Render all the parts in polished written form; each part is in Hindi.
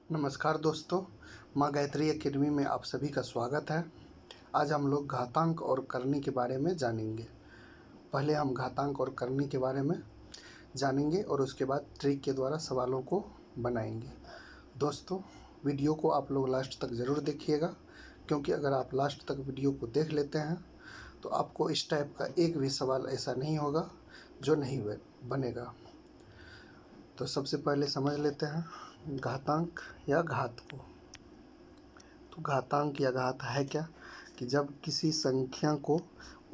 नमस्कार दोस्तों, माँ गायत्री एकेडमी में आप सभी का स्वागत है। आज हम लोग घातांक और करनी के बारे में जानेंगे। पहले हम घातांक और करनी के बारे में जानेंगे और उसके बाद ट्रिक के द्वारा सवालों को बनाएंगे। दोस्तों, वीडियो को आप लोग लास्ट तक ज़रूर देखिएगा, क्योंकि अगर आप लास्ट तक वीडियो को देख लेते हैं तो आपको इस टाइप का एक भी सवाल ऐसा नहीं होगा जो नहीं बनेगा। तो सबसे पहले समझ लेते हैं घातांक या घात को। तो घातांक या घात है क्या कि जब किसी संख्या को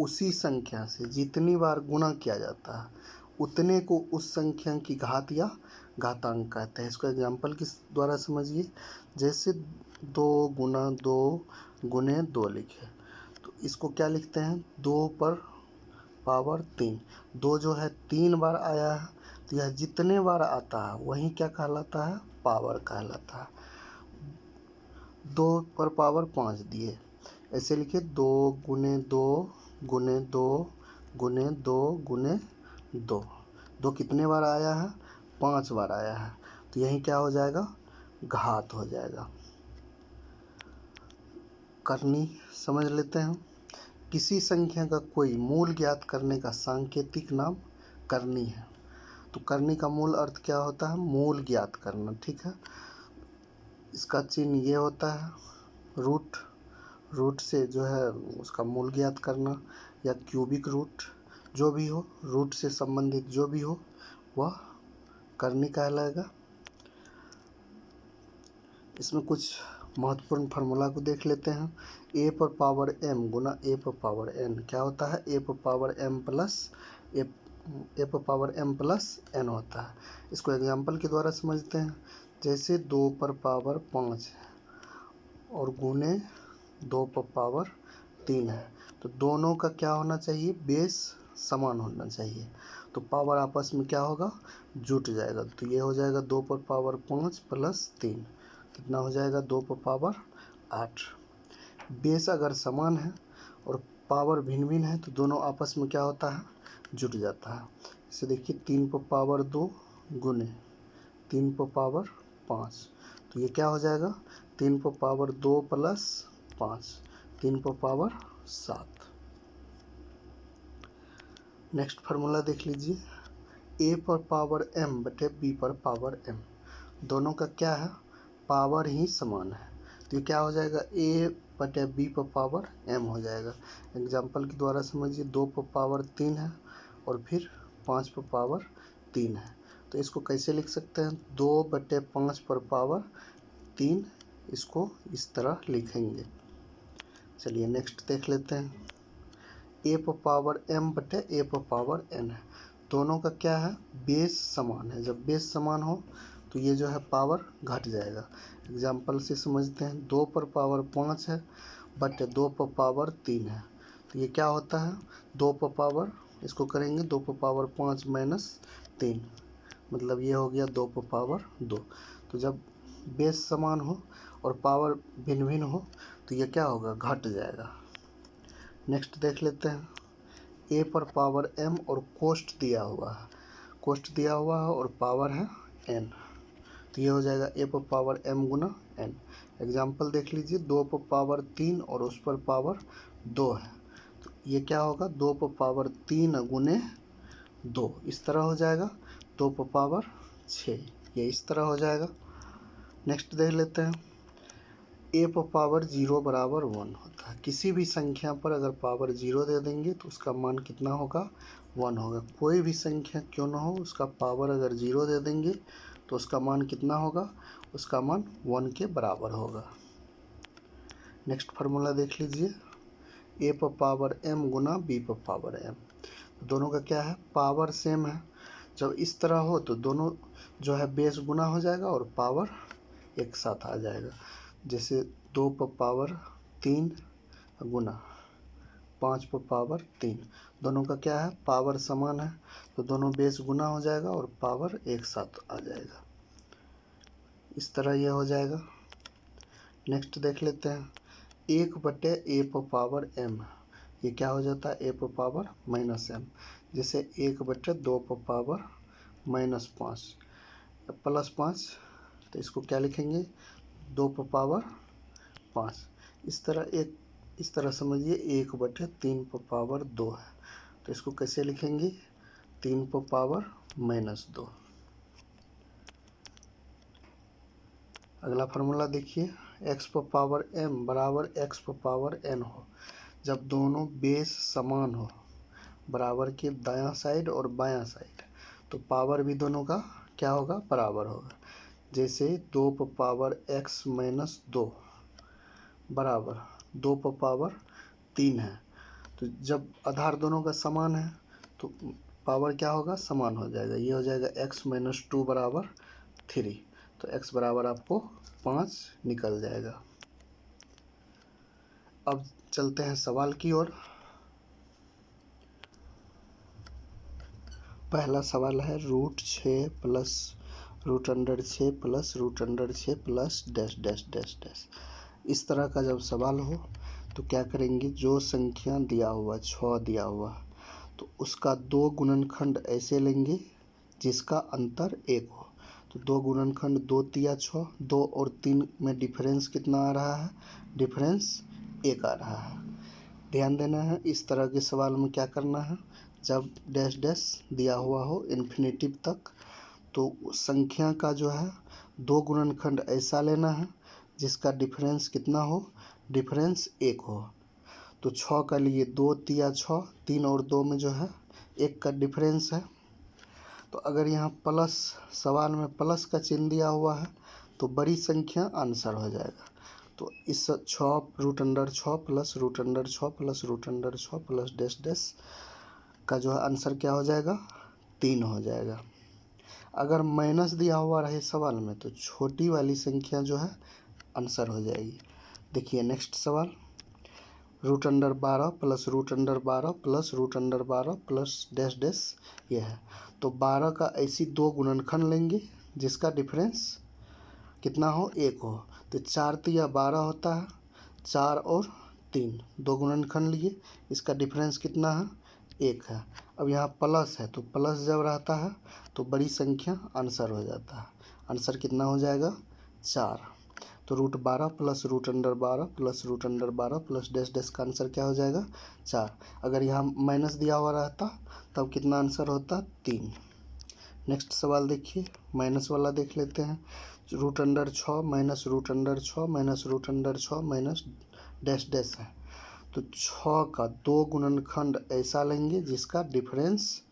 उसी संख्या से जितनी बार गुणा किया जाता है उतने को उस संख्या की घात या घातांक कहते हैं। इसको एग्जाम्पल किस द्वारा समझिए, जैसे 2 गुना 2 गुने 2 लिखे तो इसको क्या लिखते हैं, 2 पर पावर 3। 2 जो है 3 बार आया है तो यह जितने बार आता है वही क्या कहलाता है, पावर कहलाता है। 2 पर पावर 5 दिए, ऐसे लिखे 2 गुने 2 गुने 2 गुने 2 गुने 2। 2 कितने बार आया है, 5 बार आया है, तो यही क्या हो जाएगा, घात हो जाएगा। करनी समझ लेते हैं। किसी संख्या का कोई मूल ज्ञात करने का सांकेतिक नाम करनी है। तो करनी का मूल अर्थ क्या होता है, मूल ज्ञात करना, ठीक है। इसका चिन्ह ये होता है रूट से जो है उसका मूल ज्ञात करना, या क्यूबिक रूट जो भी हो, रूट से संबंधित जो भी हो वह करनी कहलाएगा। इसमें कुछ महत्वपूर्ण फार्मूला को देख लेते हैं। ए पर पावर m गुना ए पर पावर n क्या होता है, ए पर पावर m प्लस ए पर पावर m प्लस n होता है। इसको एग्जाम्पल के द्वारा समझते हैं। जैसे 2 पर पावर 5 और गुने 2 पर पावर 3 है, तो दोनों का क्या होना चाहिए, बेस समान होना चाहिए, तो पावर आपस में क्या होगा, जुट जाएगा। तो ये हो जाएगा 2 पर पावर 5 प्लस 3 कितना हो जाएगा, 2 पर पावर 8। बेस अगर समान है और पावर भिन्न भिन्न है तो दोनों आपस में क्या होता है, जुट जाता है। इसे देखिए 3 पर पावर 2 गुने 3 पर पावर 5, तो ये क्या हो जाएगा, 3 पर पावर 2 प्लस 5 3 पर पावर 7। नेक्स्ट फार्मूला देख लीजिए, ए पर पावर m बटे b पर पावर m, दोनों का क्या है, पावर ही समान है, तो ये क्या हो जाएगा, a बटे b पर पावर m हो जाएगा। एग्जाम्पल के द्वारा समझिए, 2 पर पावर 3 है और फिर 5 पर पावर 3 है, तो इसको कैसे लिख सकते हैं, 2 बटे 5 पर पावर 3, इसको इस तरह लिखेंगे। चलिए नेक्स्ट देख लेते हैं, ए पर पावर m बटे ए पर पावर n है, दोनों का क्या है, बेस समान है। जब बेस समान हो तो ये जो है पावर घट जाएगा। एग्जाम्पल से समझते हैं, 2 पर पावर 5 है बटे 2 पर पावर 3 है, तो ये क्या होता है, 2 पर पावर, इसको करेंगे 2 पर पावर 5 माइनस 3, मतलब ये हो गया 2 पर पावर 2। तो जब बेस समान हो और पावर भिन्न भिन्न हो तो ये क्या होगा, घट जाएगा। नेक्स्ट देख लेते हैं, ए पर पावर m और कोष्ट दिया हुआ है और पावर है n, तो ये हो जाएगा ए पर पावर m गुना n। एग्जाम्पल देख लीजिए, 2 पर पावर 3 और उस पर पावर 2 है, तो ये क्या होगा, 2 पर पावर 3 गुने 2, इस तरह हो जाएगा, 2 पर पावर 6, ये इस तरह हो जाएगा। नेक्स्ट देख लेते हैं, ए पर पावर 0 बराबर 1 होता है। किसी भी संख्या पर अगर पावर 0 दे देंगे तो उसका मान कितना होगा, 1 होगा। कोई भी संख्या क्यों ना हो, उसका पावर अगर 0 दे देंगे तो उसका मान कितना होगा, उसका मान 1 के बराबर होगा। नेक्स्ट फार्मूला देख लीजिए, ए पर पावर m गुना b पर पावर m, दोनों का क्या है, पावर सेम है। जब इस तरह हो तो दोनों जो है बेस गुना हो जाएगा और पावर एक साथ आ जाएगा। जैसे 2 पर पावर 3 गुना 5 पर पावर 3, दोनों का क्या है, पावर समान है, तो दोनों बेस गुना हो जाएगा और पावर एक साथ आ जाएगा, इस तरह यह हो जाएगा। नेक्स्ट देख लेते हैं, 1 बटे ए पर पावर m, ये क्या हो जाता है, ए पर पावर माइनस m। जैसे 1 बटे 2 पर पावर -5 प्लस 5, तो इसको क्या लिखेंगे, 2 पर पावर 5। इस तरह समझिए 1/3 पर पावर 2 है, तो इसको कैसे लिखेंगे, 3 पर पावर-2। अगला फार्मूला देखिए, x⁻m बराबर x⁻n हो जब दोनों बेस समान हो, बराबर के दायां साइड और बायां साइड, तो पावर भी दोनों का क्या होगा, बराबर होगा। जैसे 2 पर पावर x-2 बराबर 2 पर पावर 3 है, तो जब आधार दोनों का समान है तो पावर क्या होगा, समान हो जाएगा। ये हो जाएगा x-2 बराबर 3, तो x बराबर आपको 5 निकल जाएगा। अब चलते हैं सवाल की ओर। पहला सवाल है √6 plus √6 plus √6 plus dash dash dash dash. इस तरह का जब सवाल हो तो क्या करेंगे, जो संख्या दिया हुआ 6 दिया हुआ तो उसका 2 गुणनखंड ऐसे लेंगे जिसका अंतर 1 हो। तो 2 गुणनखंड 2 तिया 6, 2 और 3 में डिफरेंस कितना आ रहा है, डिफरेंस 1 आ रहा है। ध्यान देना है, इस तरह के सवाल में क्या करना है, जब डैश डैश दिया हुआ हो इन्फिनेटिव तक, तो संख्या का जो है 2 गुणनखंड ऐसा लेना है जिसका डिफरेंस कितना हो, डिफरेंस 1 हो। तो 6 का लिए 2 तिया 6, 3 और 2 में जो है 1 का डिफरेंस है। तो अगर यहाँ प्लस, सवाल में प्लस का चिन्ह दिया हुआ है तो बड़ी संख्या आंसर हो जाएगा। तो इस 6 plus √6 plus √6 plus dash dash का जो है आंसर क्या हो जाएगा, 3 हो जाएगा। अगर माइनस दिया हुआ रहे सवाल में तो छोटी वाली संख्या जो है आंसर हो जाएगी। देखिए नेक्स्ट सवाल, √12 plus √12 plus √12 plus dash dash ये है। तो 12 का ऐसी 2 गुणनखंड लेंगे जिसका डिफरेंस कितना हो, 1 हो। तो 4 तिया 12 होता है, 4 और 3 2 गुणनखंड लिए, इसका डिफरेंस कितना है, 1 है। अब यहाँ प्लस है तो प्लस जब रहता है तो बड़ी संख्या आंसर हो जाता है। आंसर कितना हो जाएगा, 4। तो √12 plus √12 plus √12 plus dash dash का आंसर क्या हो जाएगा, 4। अगर यहाँ माइनस दिया हुआ रहता तब कितना आंसर होता, 3। नेक्स्ट सवाल देखिए, माइनस वाला देख लेते हैं। √6 minus √6 minus √6 minus dash dash है। तो 6 का 2 गुणनखंड ऐसा लेंगे जिसका डिफरेंस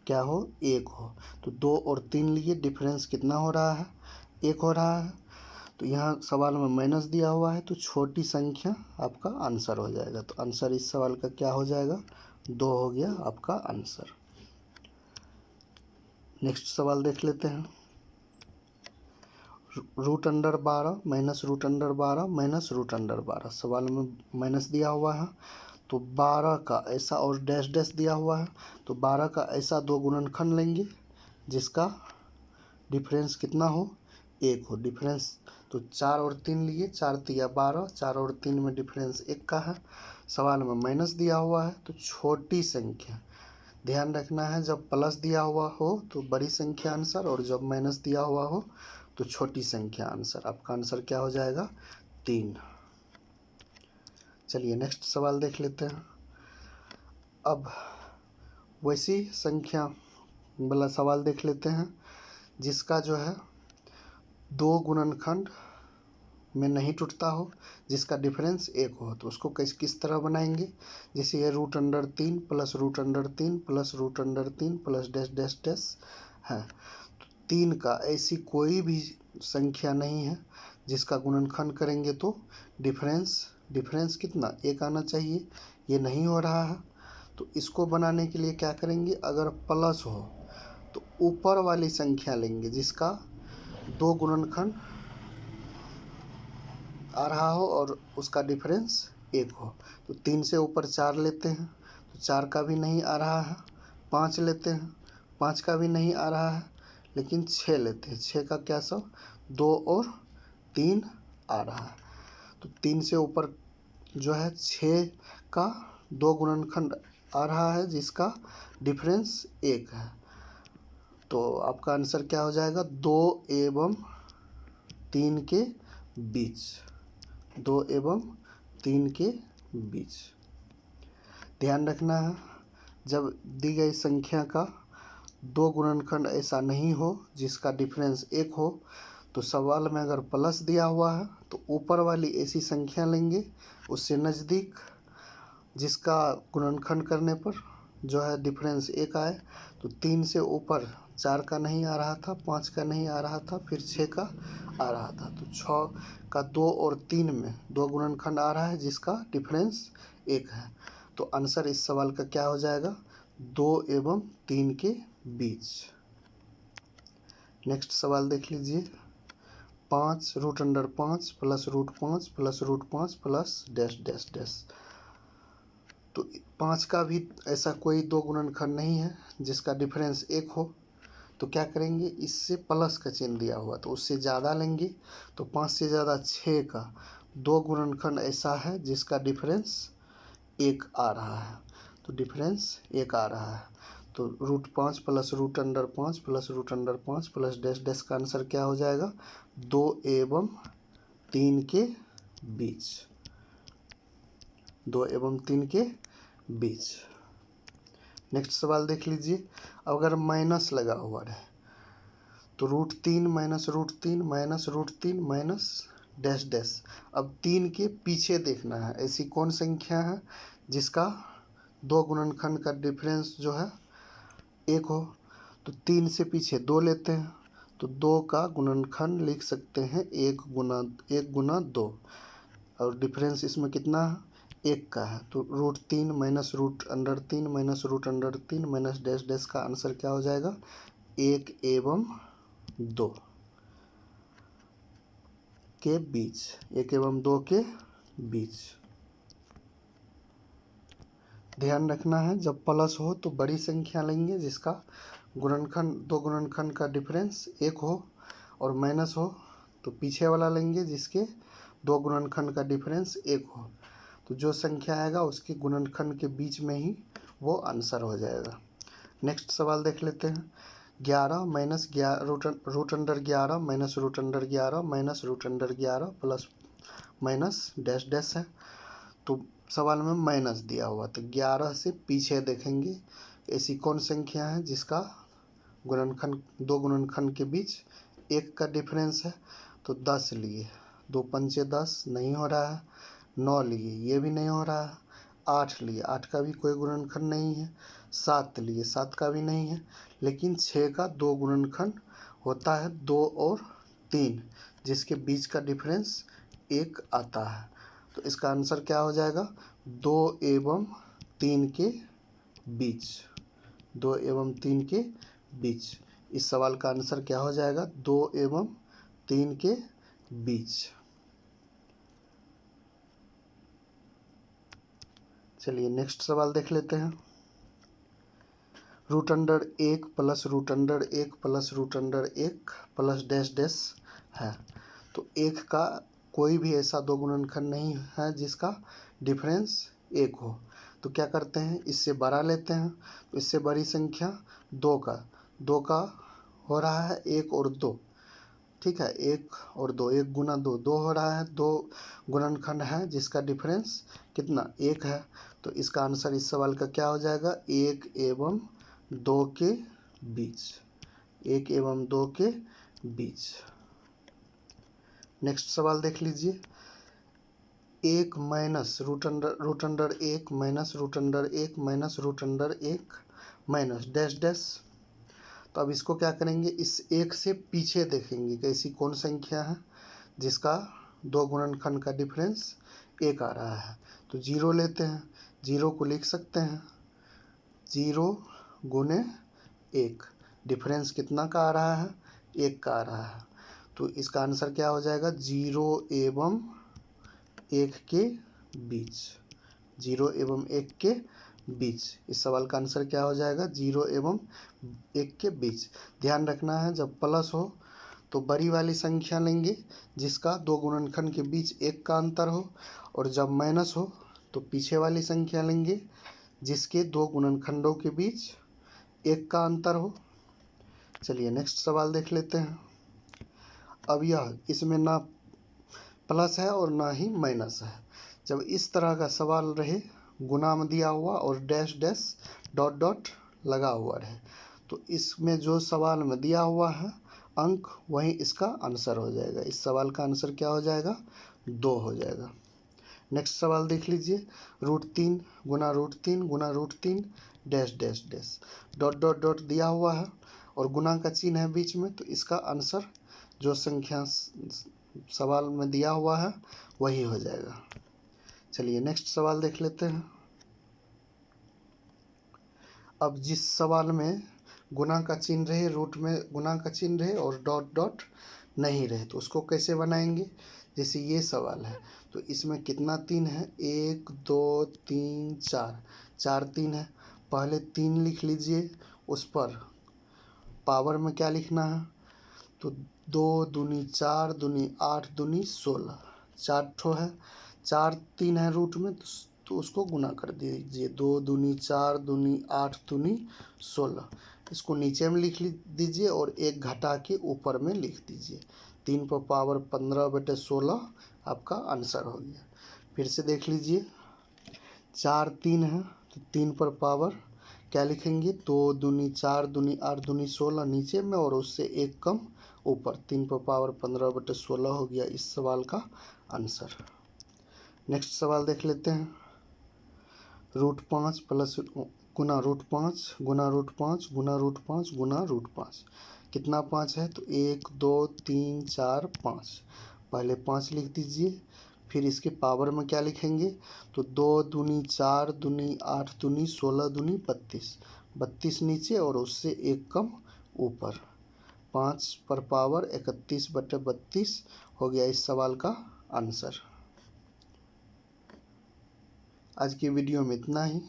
क्या हो, 1 हो। तो 2 और 3 लिए, डिफरेंस कितना हो रहा है, 1 हो रहा है। तो यहाँ सवाल में माइनस दिया हुआ है तो छोटी संख्या आपका आंसर हो जाएगा। तो आंसर इस सवाल का क्या हो जाएगा, 2 हो गया आपका आंसर। नेक्स्ट सवाल देख लेते हैं, √12 माइनस √12 माइनस √12। सवाल में माइनस दिया हुआ है तो 12 का ऐसा और डैश डैश दिया हुआ है, तो 12 का ऐसा 2 गुणनखंड लेंगे जिसका डिफरेंस कितना हो, 1 हो। डिफरेंस तो 4 और 3 लिए, 4 तिया 12, 4 और 3 में डिफरेंस 1 का है। सवाल में माइनस दिया हुआ है तो छोटी संख्या, ध्यान रखना है, जब प्लस दिया हुआ हो तो बड़ी संख्या आंसर, और जब माइनस दिया हुआ हो तो छोटी संख्या आंसर। आपका आंसर क्या हो जाएगा, 3। चलिए नेक्स्ट सवाल देख लेते हैं। अब वैसी संख्या वाला सवाल देख लेते हैं जिसका जो है 2 गुणनखंड में नहीं टूटता हो, जिसका डिफरेंस 1 हो। तो उसको किस तरह बनाएंगे, जैसे ये √3 plus √3 plus √3 plus dash dash dash है। तो 3 का ऐसी कोई भी संख्या नहीं है जिसका गुणनखंड करेंगे तो डिफरेंस कितना, 1 आना चाहिए। ये नहीं हो रहा है तो इसको बनाने के लिए क्या करेंगे, अगर प्लस हो तो ऊपर वाली संख्या लेंगे जिसका 2 गुणनखंड आ रहा हो और उसका डिफरेंस 1 हो। तो 3 से ऊपर 4 लेते हैं तो 4 का भी नहीं आ रहा है। 5 लेते हैं, 5 का भी नहीं आ रहा है, लेकिन 6 लेते हैं, 6 का क्या सब 2 और 3 आ रहा है। तो 3 से ऊपर जो है 6 का 2 गुणनखंड आ रहा है जिसका डिफरेंस 1 है। तो आपका आंसर क्या हो जाएगा, 2 एवं 3 के बीच, 2 एवं 3 के बीच। ध्यान रखना है, जब दी गई संख्या का दो गुणनखंड ऐसा नहीं हो जिसका डिफरेंस 1 हो, तो सवाल में अगर प्लस दिया हुआ है तो ऊपर वाली ऐसी संख्या लेंगे उससे नज़दीक जिसका गुणनखंड करने पर जो है डिफरेंस 1 आए। तो 3 से ऊपर 4 का नहीं आ रहा था, 5 का नहीं आ रहा था, फिर 6 का आ रहा था, तो 6 का 2 और 3 में 2 गुणनखंड आ रहा है जिसका डिफरेंस 1 है। तो आंसर इस सवाल का क्या हो जाएगा, 2 एवं 3 के बीच। नेक्स्ट सवाल देख लीजिए, 5√5 plus √5 plus √5 plus dash dash dash. तो 5 का भी ऐसा कोई दो गुणनखंड नहीं है जिसका डिफरेंस 1 हो, तो क्या करेंगे, इससे प्लस का चिन्ह दिया हुआ तो उससे ज़्यादा लेंगे। तो 5 से ज़्यादा 6 का दो गुणनखंड ऐसा है जिसका डिफरेंस 1 आ रहा है, तो डिफरेंस 1 आ रहा है। तो √5 plus √5 plus √5 plus dash dash का आंसर क्या हो जाएगा, 2 एवं 3 के बीच, 2 एवं 3 के बीच। नेक्स्ट सवाल देख लीजिए, अगर माइनस लगा हुआ है तो √3 minus √3 minus √3 minus dash dash. अब 3 के पीछे देखना है, ऐसी कौन संख्या है जिसका दो गुणनखंड का डिफरेंस जो है 1 हो। तो 3 से पीछे 2 लेते हैं, तो 2 का गुणनखंड लिख सकते हैं 1 गुना 2, और डिफरेंस इसमें कितना है, 1 का है। तो √3 minus √3 minus √3 minus dash dash का आंसर क्या हो जाएगा, 1 एवं 2 के बीच, 1 एवं 2 के बीच। ध्यान रखना है, जब प्लस हो तो बड़ी संख्या लेंगे जिसका गुणनखंड दो गुणनखंड का डिफरेंस 1 हो, और माइनस हो तो पीछे वाला लेंगे जिसके दो गुणनखंड का डिफरेंस 1 हो। तो जो संख्या आएगा उसके गुणनखंड के बीच में ही वो आंसर हो जाएगा। नेक्स्ट सवाल देख लेते हैं, 11 minus √11 minus √11 minus √11 plus minus dash dash है। तो सवाल में माइनस दिया हुआ, तो 11 से पीछे देखेंगे ऐसी कौन संख्या है जिसका गुणनखंड दो गुणनखंड के बीच 1 का डिफरेंस है। तो 10 लिए, 2 पंचे 10 नहीं हो रहा है, 9 लिए, ये भी नहीं हो रहा है, 8 लिए, 8 का भी कोई गुणनखंड नहीं है, 7 लिए, 7 का भी नहीं है, लेकिन 6 का दो गुणनखंड होता है 2 और 3 जिसके बीच का डिफरेंस 1 आता है। तो इसका आंसर क्या हो जाएगा, 2 एवं 3 के बीच, 2 एवं 3 के बीच। इस सवाल का आंसर क्या हो जाएगा, 2 एवं 3 के बीच। चलिए नेक्स्ट सवाल देख लेते हैं, √1 plus √1 plus √1 plus dash dash है। तो 1 का कोई भी ऐसा दो गुणनखंड नहीं है जिसका डिफरेंस 1 हो। तो क्या करते हैं, इससे बड़ा लेते हैं, तो इससे बड़ी संख्या 2 का हो रहा है 1 और 2, ठीक है, 1 और 2, 1 गुना 2, 2 हो रहा है, 2 गुणनखंड है जिसका डिफरेंस कितना, 1 है। तो इसका आंसर इस सवाल का क्या हो जाएगा, 1 एवं 2 के बीच, 1 एवं 2 के बीच। नेक्स्ट सवाल देख लीजिए, 1 minus √1 minus √1 minus √1 minus dash dash. तो अब इसको क्या करेंगे, इस 1 से पीछे देखेंगे कि ऐसी कौन संख्या है जिसका दो गुणनखंड का डिफरेंस 1 आ रहा है। तो 0 लेते हैं, 0 को लिख सकते हैं 0 गुने 1, डिफरेंस कितना का आ रहा है, 1 का आ रहा है। तो इसका आंसर क्या हो जाएगा, 0 एवं 1 के बीच, 0 एवं 1 के बीच। इस सवाल का आंसर क्या हो जाएगा, 0 एवं 1 के बीच। ध्यान रखना है, जब प्लस हो तो बड़ी वाली संख्या लेंगे जिसका दो गुणनखंड के बीच 1 का अंतर हो, और जब माइनस हो तो पीछे वाली संख्या लेंगे जिसके दो गुणनखंडों के बीच 1 का अंतर हो। चलिए नेक्स्ट सवाल देख लेते हैं, अब यह इसमें ना प्लस है और ना ही माइनस है। जब इस तरह का सवाल रहे, गुना में दिया हुआ और डैश डैश डॉट डॉट लगा हुआ रहे, तो इसमें जो सवाल में दिया हुआ है अंक वही इसका आंसर हो जाएगा। इस सवाल का आंसर क्या हो जाएगा? 2 हो जाएगा। नेक्स्ट सवाल देख लीजिए, √3 गुना √3 गुना √3 dash dash dash dot dot dot दिया हुआ है और गुना का चिन्ह है बीच में, तो इसका आंसर जो संख्या सवाल में दिया हुआ है वही हो जाएगा। चलिए नेक्स्ट सवाल देख लेते हैं। अब जिस सवाल में गुना का चिन्ह रहे, रूट में गुना का चिन्ह रहे और डॉट डॉट नहीं रहे, तो उसको कैसे बनाएंगे? जैसे ये सवाल है तो इसमें कितना 3 है? 1 2 3 4, 4 3 है। पहले 3 लिख लीजिए, उस पर पावर में क्या लिखना है? तो 2 दूनी 4 दूनी 8 दूनी 16, 4 ठो है। 4 3 है रूट में, तो उसको गुना कर दीजिए। 2 दूनी 4 दूनी 8 दूनी 16। इसको नीचे में लिख दीजिए और 1 घटा के ऊपर में लिख दीजिए। 3 पर पावर 15/16 आपका आंसर हो गया। फिर से देख लीजिए, 4 3 है तो 3 पर पावर क्या लिखेंगे? 2 दूनी 4 दूनी 8 दूनी 16 नीचे में और उससे 1 कम ऊपर। 3 पर पावर 15/16 हो गया इस सवाल का आंसर। नेक्स्ट सवाल देख लेते हैं, √5 प्लस गुना √5 गुना √5 गुना √5 गुना √5 कितना 5 है? तो 1 2 3 4 5। पहले 5 लिख दीजिए, फिर इसके पावर में क्या लिखेंगे? तो 2 दूनी 4 दूनी 8 दूनी 16 दूनी 32, 32 नीचे और उससे 1 कम ऊपर। 5 पर पावर 31/32 हो गया इस सवाल का आंसर। आज की वीडियो में इतना ही।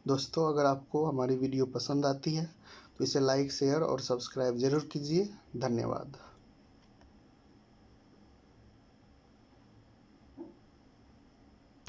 दोस्तों, अगर आपको हमारी वीडियो पसंद आती है तो इसे लाइक शेयर और सब्सक्राइब ज़रूर कीजिए। धन्यवाद।